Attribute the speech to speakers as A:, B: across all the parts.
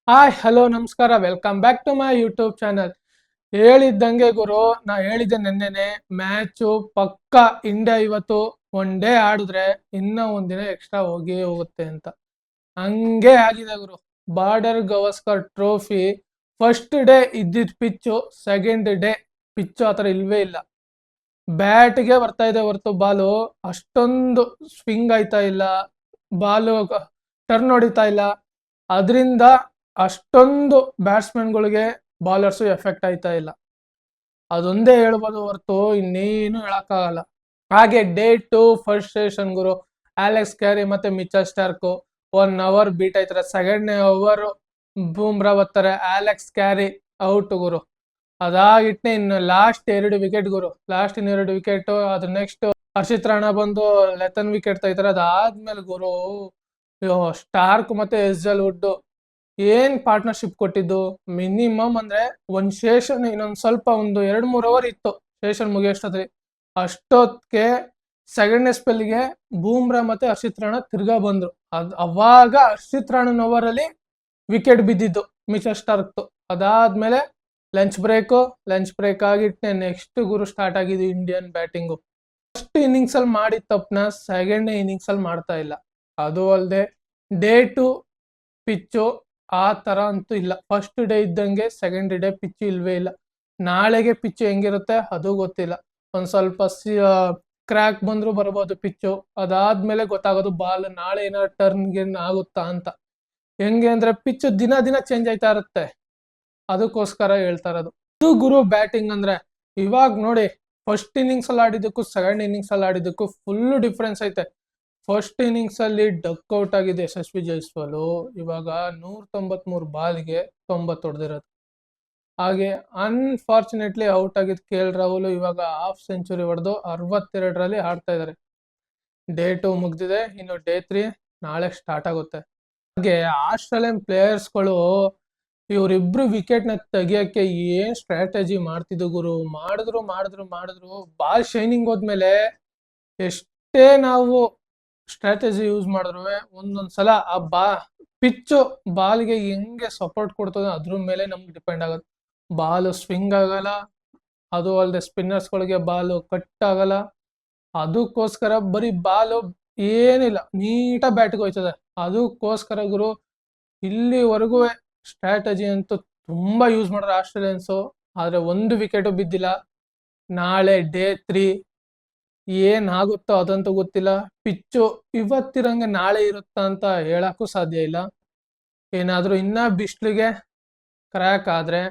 A: Hi hello ನಮಸ್ಕಾರ, welcome back to my YouTube channel. ಹೇಳಿದ್ದಂಗೆ ಗುರು, ನಾ ಹೇಳಿದ್ದೆ ನೆನ್ನೆನೆ, ಮ್ಯಾಚು ಪಕ್ಕ ಇಂಡಿಯಾ ಇವತ್ತು ಒನ್ ಡೇ ಆಡಿದ್ರೆ ಇನ್ನೂ ಒಂದಿನ ಎಕ್ಸ್ಟ್ರಾ ಹೋಗಿ ಹೋಗುತ್ತೆ ಅಂತ. ಹಂಗೆ ಆಗಿದೆ ಗುರು. Border Gavaskar trophy first day ಇದ್ದಿದ್ ಪಿಚ್ಚು, ಸೆಕೆಂಡ್ ಡೇ ಪಿಚ್ಚು ಆತರ ಇಲ್ವೇ ಇಲ್ಲ. ಬ್ಯಾಟ್ಗೆ ಬರ್ತಾ ಇದೆ ಹೊರತು ಬಾಲು ಅಷ್ಟೊಂದು ಸ್ವಿಂಗ್ ಆಯ್ತಾ ಇಲ್ಲ, ಬಾಲು ಟರ್ನ್ ಹೊಡಿತಾ ಇಲ್ಲ. ಅದರಿಂದ ಅಷ್ಟೊಂದು ಬ್ಯಾಟ್ಸ್ಮನ್ಗಳಿಗೆ ಬಾಲರ್ಸು ಎಫೆಕ್ಟ್ ಆಯ್ತಾ ಇಲ್ಲ. ಅದೊಂದೇ ಹೇಳ್ಬೋದು ಹೊರತು ಇನ್ನೇನು ಹೇಳಕ್ಕಾಗಲ್ಲ. ಹಾಗೆ ಡೇ 2 ಫಸ್ಟ್ ಸೆಷನ್ ಗುರು, ಅಲೆಕ್ಸ್ ಕ್ಯಾರಿ ಮತ್ತೆ ಮಿಚೆಲ್ ಸ್ಟಾರ್ಕ್ 1 ಅವರ್ ಬೀಟ್ ಆಯ್ತಾರೆ. ಸೆಕೆಂಡ್ ಓವರ್ ಬೂಮ್ರಾ ಬರ್ತಾರೆ, ಅಲೆಕ್ಸ್ ಕ್ಯಾರಿ ಔಟ್ ಗುರು. ಅದಾಗಿಟ್ನೆ ಇನ್ನು ಲಾಸ್ಟ್ 2 ವಿಕೆಟ್ ಗುರು, ಲಾಸ್ಟ್ 2 ವಿಕೆಟ್. ಅದ್ರ ನೆಕ್ಸ್ಟ್ ಹರ್ಷಿತ್ ರಾಣಾ ಬಂದು 11 ವಿಕೆಟ್ ತೆಗಿತಾರೆ. ಅದಾದ್ಮೇಲೆ ಗುರು ಸ್ಟಾರ್ಕ್ ಮತ್ತೆ ಎಸ್ಜಲ್ ವುಡ್ ಏನ್ ಪಾರ್ಟ್ನರ್ಶಿಪ್ ಕೊಟ್ಟಿದ್ದು. ಮಿನಿಮಮ್ ಅಂದ್ರೆ ಒಂದ್ ಸೆಷನ್ ಇನ್ನೊಂದ್ ಸ್ವಲ್ಪ ಒಂದು 2-3 ಅವರ್ ಇತ್ತು ಸೆಷನ್ ಮುಗಿಯೋಷ್ಟೊತ್ತಿಗೆ. ಅಷ್ಟೊತ್ತಿಗೆ ಸೆಕೆಂಡ್ ಸ್ಪೆಲ್ಗೆ ಬೂಮ್ರಾ ಮತ್ತೆ ಹರ್ಷಿತ್ ರಾಣಾ ತಿರ್ಗಾ ಬಂದ್ರು. ಅವಾಗ ಹರ್ಷಿತ್ ರಾಣನ್ ಓವರ್ ಅಲ್ಲಿ ವಿಕೆಟ್ ಬಿದ್ದಿದ್ದು ಮಿಚೆಲ್ ಸ್ಟಾರ್ಕ್. ಅದಾದ್ಮೇಲೆ ಲಂಚ್ ಬ್ರೇಕ್ ಆಗಿಟ್ನೆ ನೆಕ್ಸ್ಟ್ ಗುರು ಸ್ಟಾರ್ಟ್ ಆಗಿದ್ದು ಇಂಡಿಯನ್ ಬ್ಯಾಟಿಂಗು. ಫಸ್ಟ್ ಇನ್ನಿಂಗ್ಸ್ ಅಲ್ಲಿ ಮಾಡಿದ ತಪ್ಪನ ಸೆಕೆಂಡ್ ಇನ್ನಿಂಗ್ಸ್ ಅಲ್ಲಿ ಮಾಡ್ತಾ ಇಲ್ಲ. ಅದು ಅಲ್ಲದೆ ಡೇ 2 ಪಿಚ್ಚು ಆ ತರ ಅಂತೂ ಇಲ್ಲ. ಫಸ್ಟ್ ಡೇ ಇದ್ದಂಗೆ ಸೆಕೆಂಡ್ ಡೇ ಪಿಚ್ಚು ಇಲ್ವೇ ಇಲ್ಲ. ನಾಳೆಗೆ ಪಿಚ್ಚು ಹೆಂಗಿರುತ್ತೆ ಅದು ಗೊತ್ತಿಲ್ಲ. ಒಂದ್ ಸ್ವಲ್ಪ ಕ್ರ್ಯಾಕ್ ಬಂದ್ರು ಬರ್ಬೋದು ಪಿಚ್ಚು. ಅದಾದ್ಮೇಲೆ ಗೊತ್ತಾಗೋದು ಬಾಲ್ ನಾಳೆ ಏನಾದ್ರು ಟರ್ನ್ ಗಿರ್ನ್ ಆಗುತ್ತಾ ಅಂತ. ಹೆಂಗೆ ಅಂದ್ರೆ ಪಿಚ್ಚು ದಿನ ದಿನ ಚೇಂಜ್ ಆಯ್ತಾ ಇರುತ್ತೆ, ಅದಕ್ಕೋಸ್ಕರ ಹೇಳ್ತಾ ಇರೋದು. ಇದು ಗುರು ಬ್ಯಾಟಿಂಗ್ ಅಂದ್ರೆ. ಇವಾಗ ನೋಡಿ, ಫಸ್ಟ್ ಇನ್ನಿಂಗ್ಸ್ ಅಲ್ಲಿ ಆಡಿದ್ದಕ್ಕೂ ಸೆಕೆಂಡ್ ಇನ್ನಿಂಗ್ಸ್ ಅಲ್ಲಿ ಆಡಿದ್ದಕ್ಕೂ ಫುಲ್ ಡಿಫ್ರೆನ್ಸ್ ಐತೆ. ಫಸ್ಟ್ ಇನ್ನಿಂಗ್ಸ್ ಅಲ್ಲಿ ಡಕ್ಔಟ್ ಆಗಿದೆ ಯಶಸ್ವಿ ಜೈಸ್ವಾಲ್. ಇವಾಗ 193 ಬಾಲ್ಗೆ 90 ಹೊಡೆದಿರೋದು. ಹಾಗೆ ಅನ್ಫಾರ್ಚುನೇಟ್ಲಿ ಔಟ್ ಆಗಿದ್ KL ರಾಹುಲ್ ಇವಾಗ ಹಾಫ್ ಸೆಂಚುರಿ ಹೊಡೆದು 62ರಲ್ಲಿ ಆಡ್ತಾ ಇದಾರೆ. ಡೇ 2 ಮುಗ್ದಿದೆ, ಇನ್ನು ಡೇ 3 ನಾಳೆ ಸ್ಟಾರ್ಟ್ ಆಗುತ್ತೆ. ಹಾಗೆ ಆಸ್ಟ್ರೇಲಿಯನ್ ಪ್ಲೇಯರ್ಸ್ಗಳು ಇವರಿಬ್ರು ವಿಕೆಟ್ ನ ತೆಗಿಯಕ್ಕೆ ಏನ್ ಸ್ಟ್ರಾಟಜಿ ಮಾಡ್ತಿದ್ದು ಗುರು. ಮಾಡಿದ್ರು ಬಾಲ್ ಶೈನಿಂಗ್ ಹೋದ್ಮೇಲೆ ಎಷ್ಟೇ ನಾವು ಸ್ಟ್ರಾಟಜಿ ಯೂಸ್ ಮಾಡಿದ್ರು ಒಂದೊಂದ್ಸಲ ಆ ಪಿಚ್ಚು ಬಾಲ್ಗೆ ಹೆಂಗೆ ಸಪೋರ್ಟ್ ಕೊಡ್ತದೆ ಅದ್ರ ಮೇಲೆ ನಮ್ಗೆ ಡಿಪೆಂಡ್ ಆಗುತ್ತೆ. ಬಾಲ್ ಸ್ವಿಂಗ್ ಆಗಲ್ಲ, ಅದು ಅಲ್ಲದೆ ಸ್ಪಿನ್ನರ್ಸ್ಗಳಿಗೆ ಬಾಲ್ ಕಟ್ ಆಗಲ್ಲ. ಅದಕ್ಕೋಸ್ಕರ ಬರೀ ಬಾಲು ಏನಿಲ್ಲ ನೀಟಾಗಿ ಬ್ಯಾಟ್ಗೆ ಹೋಯ್ತದೆ. ಅದಕ್ಕೋಸ್ಕರ ಗುರು ಇಲ್ಲಿವರೆಗೂ ಸ್ಟ್ರಾಟಜಿ ಅಂತೂ ತುಂಬಾ ಯೂಸ್ ಮಾಡ್ರೆ ಆಸ್ಟ್ರೇಲಿಯನ್ಸು, ಆದ್ರೆ ಒಂದು ವಿಕೆಟ್ ಬಿದ್ದಿಲ್ಲ. ನಾಳೆ ಡೇ 3 ಏನಾಗುತ್ತೋ ಅದಂತೂ ಗೊತ್ತಿಲ್ಲ. ಪಿಚ್ಚು ಇವತ್ತಿರಂಗೆ ನಾಳೆ ಇರುತ್ತಾ ಅಂತ ಹೇಳಕ್ಕೂ ಸಾಧ್ಯ ಇಲ್ಲ. ಏನಾದ್ರೂ ಇನ್ನ ಬಿಸ್ಲಿಗೆ ಕ್ರ್ಯಾಕ್ ಆದ್ರೆ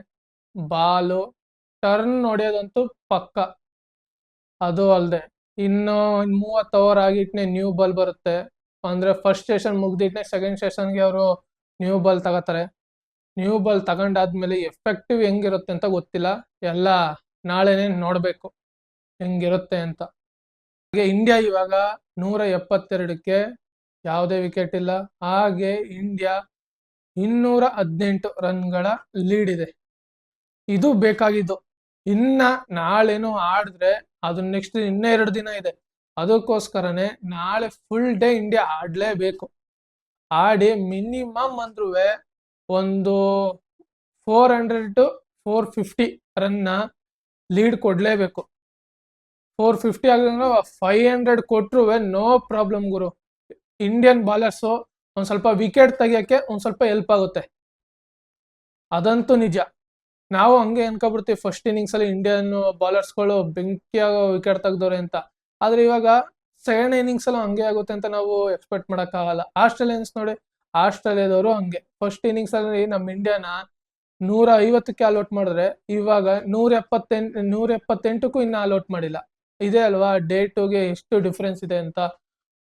A: ಬಾಲು ಟರ್ನ್ ಹೊಡೆಯೋದಂತೂ ಪಕ್ಕ. ಅದು ಅಲ್ಲದೆ ಇನ್ನು 30 ಓವರ್ ಆಗಿಟ್ನೆ ನ್ಯೂ ಬಾಲ್ ಬರುತ್ತೆ. ಅಂದ್ರೆ ಫಸ್ಟ್ ಸೆಷನ್ ಮುಗ್ದಿಟ್ನೆ ಸೆಕೆಂಡ್ ಸೆಷನ್ಗೆ ಅವರು ನ್ಯೂ ಬಾಲ್ ತಗೋತಾರೆ. ನ್ಯೂ ಬಾಲ್ ತಗೊಂಡಾದ್ಮೇಲೆ ಎಫೆಕ್ಟಿವ್ ಹೆಂಗಿರುತ್ತೆ ಅಂತ ಗೊತ್ತಿಲ್ಲ. ಎಲ್ಲ ನಾಳೆನೆ ನೋಡ್ಬೇಕು ಹೆಂಗಿರುತ್ತೆ ಅಂತ. ಹಾಗೆ ಇಂಡಿಯಾ ಇವಾಗ 172ಕ್ಕೆ ಯಾವುದೇ ವಿಕೆಟ್ ಇಲ್ಲ. ಹಾಗೆ ಇಂಡಿಯಾ 218 ರನ್ಗಳ ಲೀಡ್ ಇದೆ. ಇದು ಬೇಕಾಗಿದ್ದು. ಇನ್ನ ನಾಳೆನು ಆಡಿದ್ರೆ ಅದು ನೆಕ್ಸ್ಟ್ ಇನ್ನ 2 ದಿನ ಇದೆ. ಅದಕ್ಕೋಸ್ಕರನೇ ನಾಳೆ ಫುಲ್ ಡೇ ಇಂಡಿಯಾ ಆಡ್ಲೇಬೇಕು. ಆಡಿ ಮಿನಿಮಮ್ ಅಂದ್ರೂ ಒಂದು 400 to 450 ರನ್ನ ಲೀಡ್ ಕೊಡ್ಲೇಬೇಕು. 450 ಆಗಿದ್ರೆ 500 ಕೊಟ್ರು ನೋ ಪ್ರಾಬ್ಲಮ್ ಗುರು. ಇಂಡಿಯನ್ ಬಾಲರ್ಸು ಒಂದ್ ಸ್ವಲ್ಪ ವಿಕೆಟ್ ತೆಗಿಯಕ್ಕೆ ಒಂದ್ ಸ್ವಲ್ಪ ಹೆಲ್ಪ್ ಆಗುತ್ತೆ, ಅದಂತೂ ನಿಜ. ನಾವು ಹಂಗೆ ಅನ್ಕೊಬಿಡ್ತೀವಿ ಫಸ್ಟ್ ಇನ್ನಿಂಗ್ಸ್ ಅಲ್ಲಿ ಇಂಡಿಯನ್ ಬಾಲರ್ಸ್ಗಳು ಬೆಂಕಿಯಾಗ ವಿಕೆಟ್ ತೆಗ್ದವ್ರೆ ಅಂತ. ಆದ್ರೆ ಇವಾಗ ಸೆಕೆಂಡ್ ಇನ್ನಿಂಗ್ಸ್ ಅಲ್ಲೂ ಹಂಗೆ ಆಗುತ್ತೆ ಅಂತ ನಾವು ಎಕ್ಸ್ಪೆಕ್ಟ್ ಆಗಲ್ಲ. ಆಸ್ಟ್ರೇಲಿಯನ್ಸ್ ನೋಡಿ, ಆಸ್ಟ್ರೇಲಿಯಾದವರು ಹಂಗೆ ಫಸ್ಟ್ ಇನ್ನಿಂಗ್ಸ್ ಅಲ್ಲಿ ನಮ್ಮ ಇಂಡಿಯಾನ 150ಕ್ಕೆ ಆಲ್ಔಟ್ ಮಾಡಿದ್ರೆ ಇವಾಗ 178ಕ್ಕೂ ಇನ್ನ ಆಲ್ಔಟ್ ಮಾಡಿಲ್ಲ. ಇದೆ ಅಲ್ವಾ ಡೇ 2ಗೆ ಎಷ್ಟು ಡಿಫ್ರೆನ್ಸ್ ಇದೆ ಅಂತ.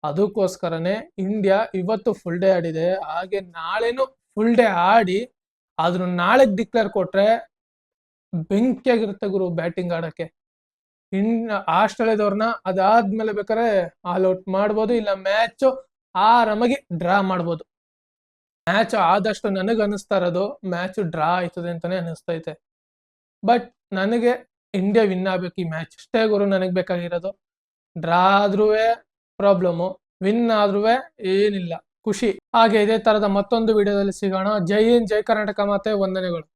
A: ಅದಕ್ಕೋಸ್ಕರನೇ ಇಂಡಿಯಾ ಇವತ್ತು ಫುಲ್ ಡೇ ಆಡಿದೆ. ಹಾಗೆ ನಾಳೆನು ಫುಲ್ ಡೇ ಆಡಿ ಆದ್ರೂ ನಾಳೆಗ್ ಡಿಕ್ಲೇರ್ ಕೊಟ್ರೆ ಬೆಂಕಿಯಾಗಿರುತ್ತೆ ಗುರು ಬ್ಯಾಟಿಂಗ್ ಆಡಕ್ಕೆ. ಆಸ್ಟ್ರೇಲಿಯಾದವ್ರನ್ನ ಅದಾದ್ಮೇಲೆ ಬೇಕಾದ್ರೆ ಆಲ್ಔಟ್ ಮಾಡ್ಬೋದು, ಇಲ್ಲ ಮ್ಯಾಚ್ ಆರಾಮಾಗಿ ಡ್ರಾ ಮಾಡ್ಬೋದು. ಮ್ಯಾಚ್ ಆದಷ್ಟು ನನಗೆ ಅನಿಸ್ತಾ ಇರೋದು ಮ್ಯಾಚ್ ಡ್ರಾ ಆಯ್ತದೆ ಅಂತಾನೆ ಅನಿಸ್ತೈತೆ. ಬಟ್ ನನಗೆ ಇಂಡಿಯಾ ವಿನ್ ಆಗ್ಬೇಕು ಈ ಮ್ಯಾಚ್ ಅಷ್ಟೇ ಗುರು ನನಗೆ ಬೇಕಾಗಿರೋದು. ಡ್ರಾ ಆದ್ರೂ ಪ್ರಾಬ್ಲಮ್ಮು, ವಿನ್ ಆದ್ರೂ ಏನಿಲ್ಲ. ಖುಷಿ. ಹಾಗೆ ಇದೇ ತರದ ಮತ್ತೊಂದು ವಿಡಿಯೋದಲ್ಲಿ ಸಿಗೋಣ. ಜೈ ಹಿಂದ್, ಜೈ ಕರ್ನಾಟಕ ಮಾತೆ, ವಂದನೆಗಳು.